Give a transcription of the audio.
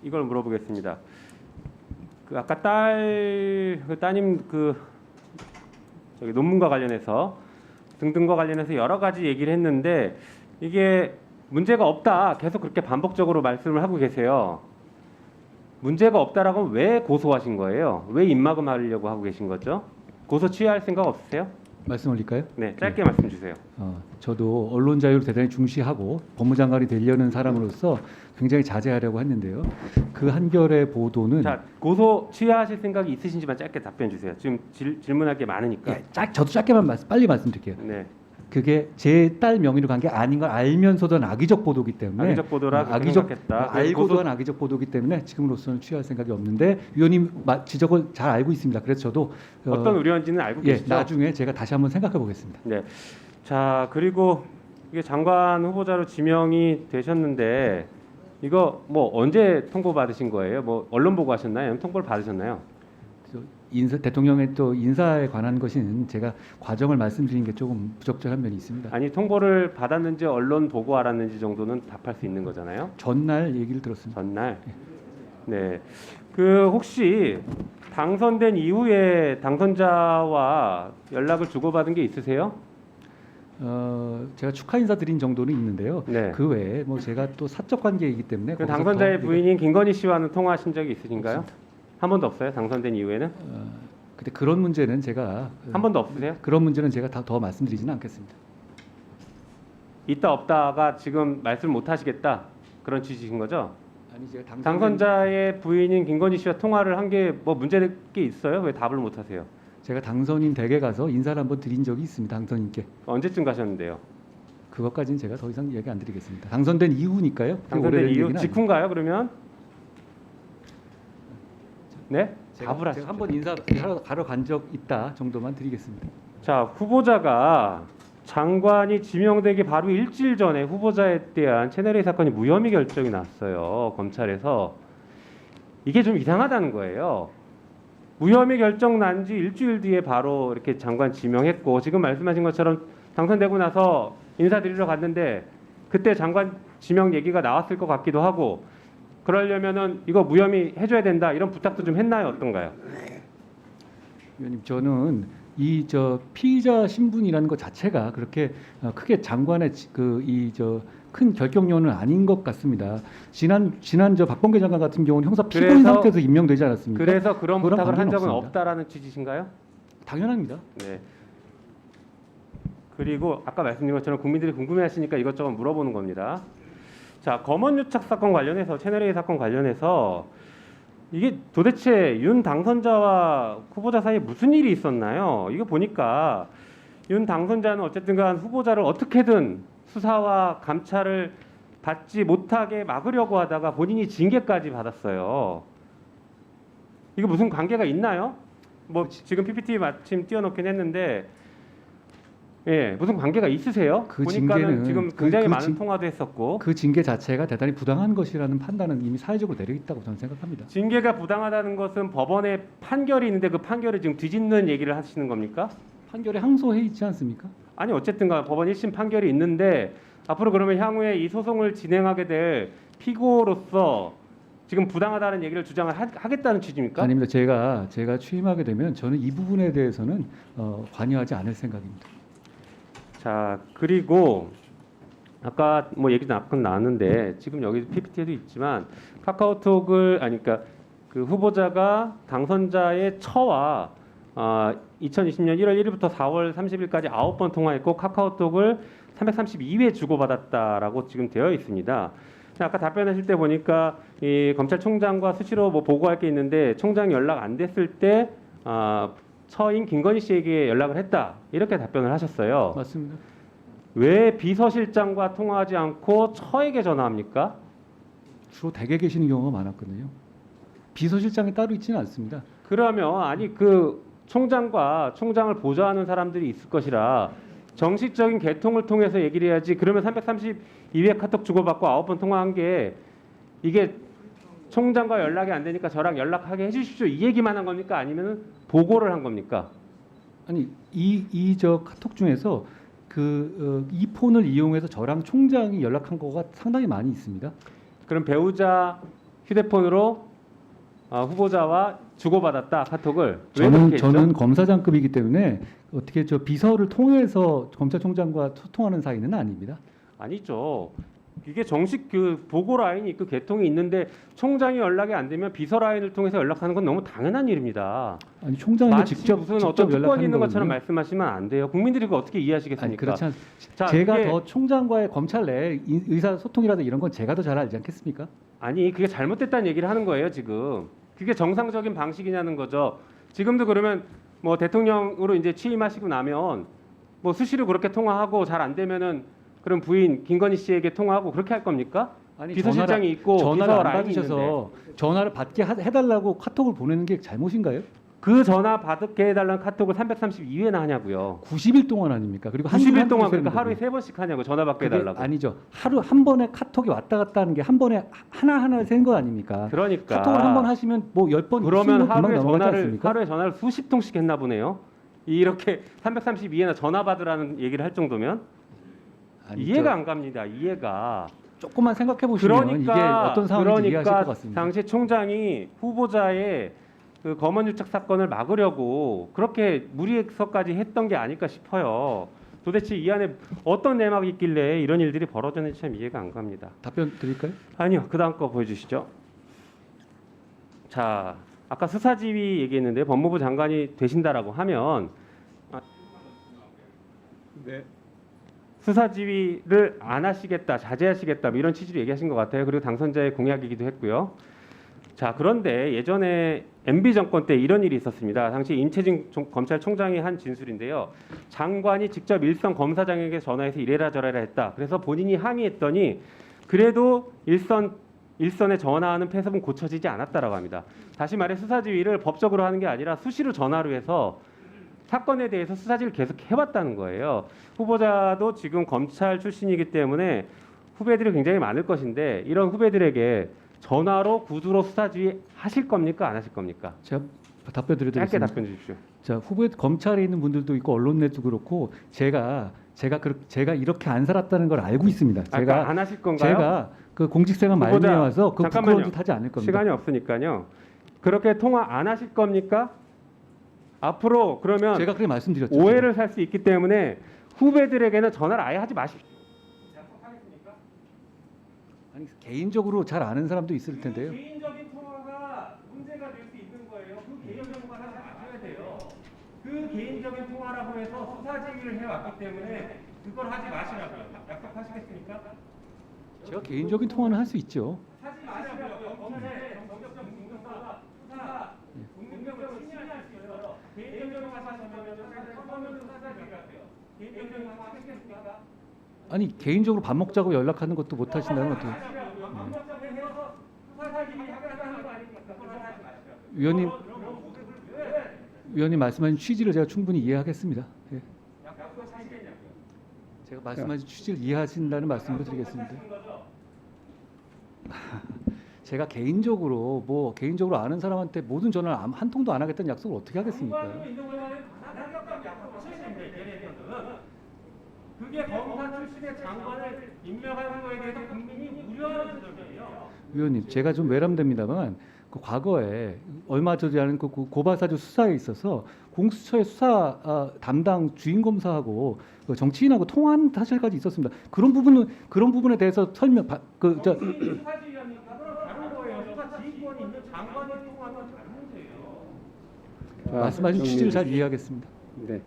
이걸 물어보겠습니다. 그 아까 따님 저기 논문과 관련해서 등등과 관련해서 여러 가지 얘기를 했는데 이게 문제가 없다 계속 그렇게 반복적으로 말씀을 하고 계세요. 문제가 없다라고 하면 왜 고소하신 거예요? 왜 입막음하려고 하고 계신 거죠? 고소 취하할 생각 없으세요? 말씀 올릴까요? 네, 짧게 말씀 주세요. 저도 언론 자유를 대단히 중시하고 법무장관이 되려는 사람으로서 굉장히 자제하려고 했는데요. 그 한겨레 보도는 자, 고소 취하하실 생각이 있으신지만 짧게 답변 주세요. 지금 질문할 게 많으니까. 저도 짧게만 빨리 말씀드릴게요. 네. 그게 제 딸 명의로 간 게 아닌 걸 알면서도 한 악의적 보도기 때문에 악의적 보도라 악의적 생각했다. 알고도 한 악의적 보도기 때문에 지금으로서는 취할 생각이 없는데 위원님 지적을 잘 알고 있습니다. 그래서 저도 어떤 우려인지는 알고 계시죠? 나중에 제가 다시 한번 생각해 보겠습니다. 네. 자, 그리고 이게 장관 후보자로 지명이 되셨는데 이거 뭐 언제 통보 받으신 거예요? 뭐 언론 보고 하셨나요? 아니면 통보를 받으셨나요? 대통령의 또 인사에 관한 것은 제가 과정을 말씀드린 게 조금 부적절한 면이 있습니다. 아니 통보를 받았는지 언론 보고 알았는지 정도는 답할 수 있는 거잖아요. 전날 얘기를 들었습니다. 전날. 네. 그 혹시 당선된 이후에 당선자와 연락을 주고받은 게 있으세요? 제가 축하 인사 드린 정도는 있는데요. 네. 그 외에 뭐 제가 또 사적 관계이기 때문에 그 당선자의 부인인 김건희 씨와는 통화하신 적이 있으신가요? 없습니다. 한 번도 없어요? 당선된 이후에는? 근데 그런 문제는 제가 한 번도 없으세요? 그런 문제는 제가 더 말씀드리지는 않겠습니다. 있다 없다가 지금 말씀 못 하시겠다 그런 취지신 거죠? 아니 제가 당선자의 부인인 김건희 씨와 통화를 한 게 뭐 문제될 게 있어요? 왜 답을 못 하세요? 제가 당선인 댁에 가서 인사를 한번 드린 적이 있습니다. 당선인께. 언제쯤 가셨는데요? 그것까지는 제가 더 이상 얘기 안 드리겠습니다. 당선된 이후니까요. 당선된 이후 직후인가요? 그러면? 네? 답을 하시죠. 제가 한번 인사하러 간 적 있다 정도만 드리겠습니다. 자, 후보자가 장관이 지명되기 바로 일주일 전에 후보자에 대한 채널A 사건이 무혐의 결정이 났어요. 검찰에서. 이게 좀 이상하다는 거예요. 무혐의 결정 난 지 일주일 뒤에 바로 이렇게 장관 지명했고 지금 말씀하신 것처럼 당선되고 나서 인사드리러 갔는데 그때 장관 지명 얘기가 나왔을 것 같기도 하고 그러려면은 이거 무혐의 해줘야 된다 이런 부탁도 좀 했나요? 어떤가요? 위원님 저는 피의자 신분이라는 것 자체가 그렇게 크게 장관의 큰 결정료는 아닌 것 같습니다. 지난 박범계 장관 같은 경우는 형사 피고인 상태에서 임명되지 않았습니까? 그래서 그런 부탁을 한 적은 없습니다. 없다라는 취지신가요? 당연합니다. 네. 그리고 아까 말씀드린 것처럼 국민들이 궁금해하시니까 이것저것 물어보는 겁니다. 자, 검언유착 사건 관련해서 채널A 사건 관련해서 이게 도대체 윤 당선자와 후보자 사이에 무슨 일이 있었나요? 이거 보니까 윤 당선자는 어쨌든간 후보자를 어떻게든 수사와 감찰을 받지 못하게 막으려고 하다가 본인이 징계까지 받았어요. 이거 무슨 관계가 있나요? 뭐 지금 PPT 마침 띄워놓긴 했는데 예, 무슨 관계가 있으세요? 그 보니까는 징계는 지금 굉장히 많은 통화도 했었고 그 징계 자체가 대단히 부당한 것이라는 판단은 이미 사회적으로 내려 있다고 저는 생각합니다. 징계가 부당하다는 것은 법원의 판결이 있는데 그 판결을 지금 뒤집는 얘기를 하시는 겁니까? 판결에 항소해 있지 않습니까? 아니 어쨌든가 법원 1심 판결이 있는데 앞으로 그러면 향후에 이 소송을 진행하게 될 피고로서 지금 부당하다는 얘기를 주장을 하겠다는 취지입니까? 아닙니다. 제가 취임하게 되면 저는 이 부분에 대해서는 관여하지 않을 생각입니다. 자, 그리고 아까 뭐 얘기 잠깐 나왔는데 지금 여기 PPT에도 있지만 카카오톡을 그러니까 그 후보자가 당선자의 처와 2020년 1월 1일부터 4월 30일까지 9번 통화했고 카카오톡을 332회 주고받았다라고 지금 되어 있습니다. 아까 답변하실 때 보니까 이 검찰총장과 수시로 뭐 보고할 게 있는데 총장이 연락 안 됐을 때 처인 김건희 씨에게 연락을 했다 이렇게 답변을 하셨어요. 맞습니다. 왜 비서실장과 통화하지 않고 처에게 전화합니까? 주로 댁에 계시는 경우가 많았거든요. 비서실장이 따로 있지는 않습니다. 그러면 아니 그 총장과 총장을 보좌하는 사람들이 있을 것이라 정식적인 개통을 통해서 얘기를 해야지. 그러면 332회 카톡 주고받고 9번 통화한 게 이게 총장과 연락이 안 되니까 저랑 연락하게 해주십시오 이 얘기만 한 겁니까? 아니면 보고를 한 겁니까? 아니 저 카톡 중에서 이 폰을 이용해서 저랑 총장이 연락한 거가 상당히 많이 있습니다. 그럼 배우자 휴대폰으로 후보자와 주고받았다 카톡을. 왜 그렇게 했죠? 저는 검사장급이기 때문에 어떻게 저 비서를 통해서 검찰총장과 소통하는 사이는 아닙니다. 아니죠. 이게 정식 그 보고 라인이 있고 개통이 있는데 총장이 연락이 안 되면 비서 라인을 통해서 연락하는 건 너무 당연한 일입니다. 아니 총장이 마치 직접 무슨 어떤 특권이 연락하는 있는 것처럼 거거든요. 말씀하시면 안 돼요. 국민들이 그거 어떻게 아니 이해하시겠습니까? 그렇지 않습니다. 자, 제가 그게- 더 총장과의 검찰 내 의사소통이라든 이런 건 제가 더 잘 알지 않겠습니까? 아니 그게 잘못됐다는 얘기를 하는 거예요 지금. 그게 정상적인 방식이냐는 거죠. 지금도 그러면 뭐 대통령으로 이제 취임하시고 나면 뭐 수시로 그렇게 통화하고 잘 안 되면은 그럼 부인 김건희 씨에게 통화하고 그렇게 할 겁니까? 아니, 비서실장이 있고 전화를 비서 안 라인이 있는데 받으셔서 전화를 받게 해달라고 카톡을 보내는 게 잘못인가요? 그 전화 받게 해달라는 카톡을 332회나 하냐고요. 90일 동안 아닙니까? 그리고 90일 한두 동안 번 그러니까 쓰는 하루에 거고요. 3번씩 하냐고 전화 받게 그게 해달라고. 아니죠. 하루 한 번에 카톡이 왔다 갔다 하는 게 한 번에 하나 센 거 아닙니까? 그러니까 카톡을 한 번 하시면 뭐 10번 그러면 금방 넘어가지 않습니까? 하루에 전화를 수십 통씩 했나 보네요. 이렇게 332회나 전화 받으라는 얘기를 할 정도면 아니, 이해가 안 갑니다. 이해가. 조금만 생각해 보시면 이게 어떤 상황인지 이해하실 것 같습니다. 당시 총장이 후보자의 그 검언 유착 사건을 막으려고 그렇게 무리해서까지 했던 게 아닐까 싶어요. 도대체 이 안에 어떤 내막이 있길래 이런 일들이 벌어졌는지 참 이해가 안 갑니다. 답변 드릴까요? 아니요, 그 다음 거 보여주시죠. 자, 아까 수사지휘 얘기했는데 법무부 장관이 되신다라고 하면 네. 수사지휘를 안 하시겠다, 자제하시겠다 뭐 이런 취지로 얘기하신 것 같아요. 그리고 당선자의 공약이기도 했고요. 자, 그런데 예전에 MB 정권 때 이런 일이 있었습니다. 당시 임채진 검찰총장이 한 진술인데요. 장관이 직접 일선 검사장에게 전화해서 이래라 저래라 했다. 그래서 본인이 항의했더니 그래도 일선에 전화하는 폐습은 고쳐지지 않았다라고 합니다. 다시 말해 수사지휘를 법적으로 하는 게 아니라 수시로 전화로 해서 사건에 대해서 수사지를 계속 해왔다는 거예요. 후보자도 지금 검찰 출신이기 때문에 후배들이 굉장히 많을 것인데 이런 후배들에게 전화로 구두로 수사지휘 하실 겁니까? 안 하실 겁니까? 제가 답변 짧게 드리겠습니다. 답변 주십시오. 자, 후보에 검찰에 있는 분들도 있고 언론 내도 그렇고 제가 이렇게 안 살았다는 걸 알고 있습니다. 안 하실 건가요? 제가 그 공직생활 후보자, 말미에 와서 그 잠깐만요. 부끄러운 짓 하지 않을 겁니다. 시간이 없으니까요. 그렇게 통화 안 하실 겁니까? 앞으로 그러면 제가 그렇게 말씀드렸죠. 오해를 살 수 있기 때문에 후배들에게는 전화를 아예 하지 마십시오. 아니, 개인적으로 잘 아는 사람도 있을 텐데요. 개인적인 통화가 문제가 될 수 있는 거예요. 그 개인적인 통화를 하셔야 돼요. 그 개인적인 통화라고 해서 수사지휘를 해왔기 때문에 그걸 하지 마시라고요. 약속하시겠습니까? 제가 개인적인 통화는 할 수 있죠. 하지 마시라고요. 검찰의 정적적 공정과 수사 공정력을 침해할 수 있어요. 개인적인 통화 하시면 처음에는 수사지휘가 돼요. 개인적인 통화 하시겠습니까? 아니 개인적으로 밥 먹자고 연락하는 것도 못 하신다면 어떻게? 위원님 말씀하신 취지를 제가 충분히 이해하겠습니다. 예. 제가 말씀하신 취지를 이해하신다는 말씀을 드리겠습니다. 제가 개인적으로 아는 사람한테 모든 전화를 한 통도 안 하겠다는 약속을 어떻게 하겠습니까? 그게 검사 출신의 장관을 임명하는 거에 대해서 국민이 우려하는 지점이에요. 위원님, 제가 좀 외람됩니다만 그 과거에 얼마 전에 하는 그 고발사주 수사에 있어서 공수처의 수사 담당 주임 검사하고 그 정치인하고 통화한 사실까지 있었습니다. 그런 부분에 대해서 설명 수사지휘합니까? 다른 거예요. 수사 지휘권이 있는 장관의 통화는 다른 문제예요. 말씀하신 취지를 잘 이해하겠습니다. 네.